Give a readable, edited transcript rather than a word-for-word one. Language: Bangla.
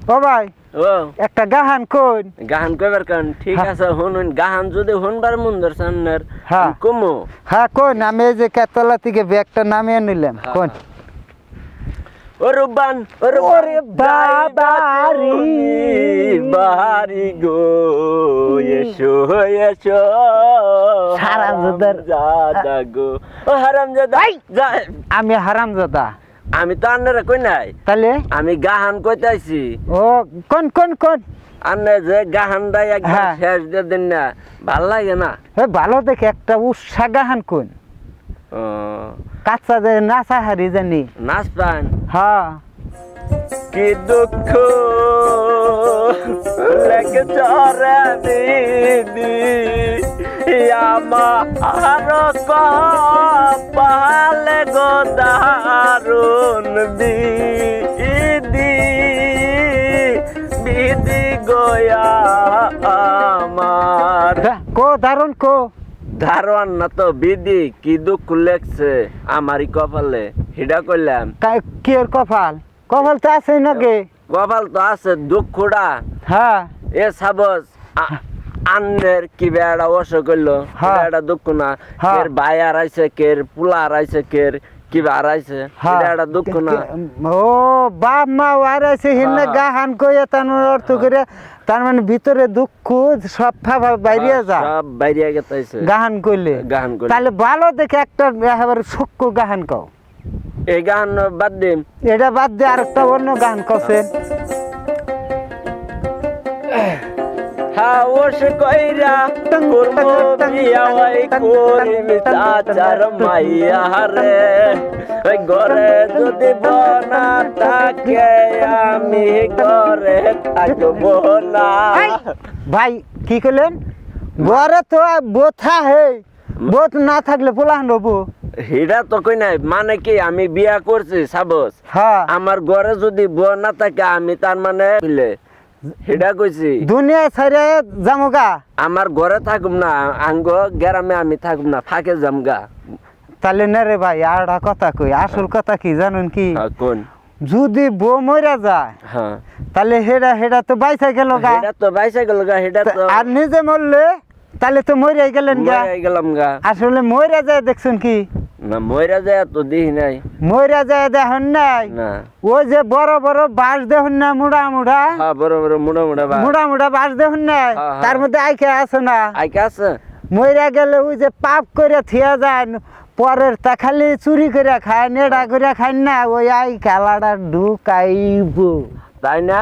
ও ভাই ও একটা গাহান কোন গাহান কইবার কারণ ঠিক আছে শুনুন গাহান যদি শুনবার মন ধরছেন হ্যাঁ কমো হ্যাঁ কোন আমি এই যে কেতলা থেকে ব্যাগটা নামিয়ে নিলাম কোন ও রুবান ওরে বাবারি বাড়ি গো এসো এসো হারামজাদার জাদা গো ও হারামজাদা আমি হারামজাদা আমি তো আন্নারে কই নাই তাহলে আমি গাহান কইতাইছি ও কোন কোন কোন আন্নে যে গাহানটা একবার হ্যাঁ। শেষ দিয়ে দিন না ভাল লাগে না ভালো দেখে একটা উৎসাহ গাহান কোন ও কাঁচা যে নাচা হারি জানি নাচ পান হ্যাঁ কি দুঃখ লেগে চরে দিদি আমার কপালে গো দারুন বিদি বিদি গোয়া আমার কো দারুন কো ধারওয়ান না তো বিদি কি দুঃখ লেগছে আমারই কপালে হিডা করলাম কি এর কপাল কপাল তো আছে নাকি কপাল তো আছে দুঃখটা হ্যাঁ এ সাবস আন্নের কি বেড়া অসুখ করলো হ্যাঁ। এটা দুঃখ না হ্যাঁ। কের ভাই আড়াইছে কের পুলা আড়াইছে কের কি আড়াইছে এটা দুঃখ না ও বাপ মা আড়াইছে হিন্নে গাহান কইয়া তার অর্থ করে তার মানে ভিতরে দুঃখ সব ফাফা বাইরে যা সব বাইরে গেছে গাহান কইলে গাহান করলে তাহলে ভালো দেখে একটা একেবারে সূক্ষ্ম গাহান কও এই গান বাদ দিন এটা বাদ দিয়ে আরেকটা অন্য গান কছেন হাওস কইরা করবো বিয়া ওই করিমি চাচার মাইয়া রে ওই ঘরে যদি বনা থাকে আমি ঘরে থাকবো না ভাই কি কইলেন ঘরে তো বোথা হে বোথ না থাকলে পোলাহান হবো হিডা তো কই নাই মানে কি আমি বিয়া করছি সাবস হ্যাঁ আমার ঘরে যদি বউ না থাকে আমি তার মানে হিডা কইছি দুনিয়া ছাড়ে যামগা আমার ঘরে থাকুম না আঙ্গ গ্রামে আমি থাকুম না ফাঁকে যামগা তাহলে না রে ভাই আরটা কথা কই আসল কথা কি জানুন কি কোন যদি বউ মরা যায় হ্যাঁ তাহলে হেডা হেডা তো বাইসা গেল গা হিডা তো বাইসাইকেল গা হিডা তো আর নিজে মরলে তাহলে তো মরে গেলেন গা মরে গেলাম গা আসলে মরে যায় দেখছেন কি না মইরা যায় তো দিই নাই মরে যায় দেখুন নাই না ওই যে বড় বড় বাঁশ দেখুন না মুড়া মুড়া হ্যাঁ বড় বড় মুড়া মুড়া বা মুড়া মুড়া বাঁশ দেখুন না হ্যাঁ, হ্যাঁ। তার মধ্যে আইকে আছে না আইকা আছে মরে গেলে ওই যে পাপ করে থিয়া যায় পরের তা খালি চুরি করে খায় নেড়া করে খায় না ওই আই খেলাটা ঢুকাইব তাই না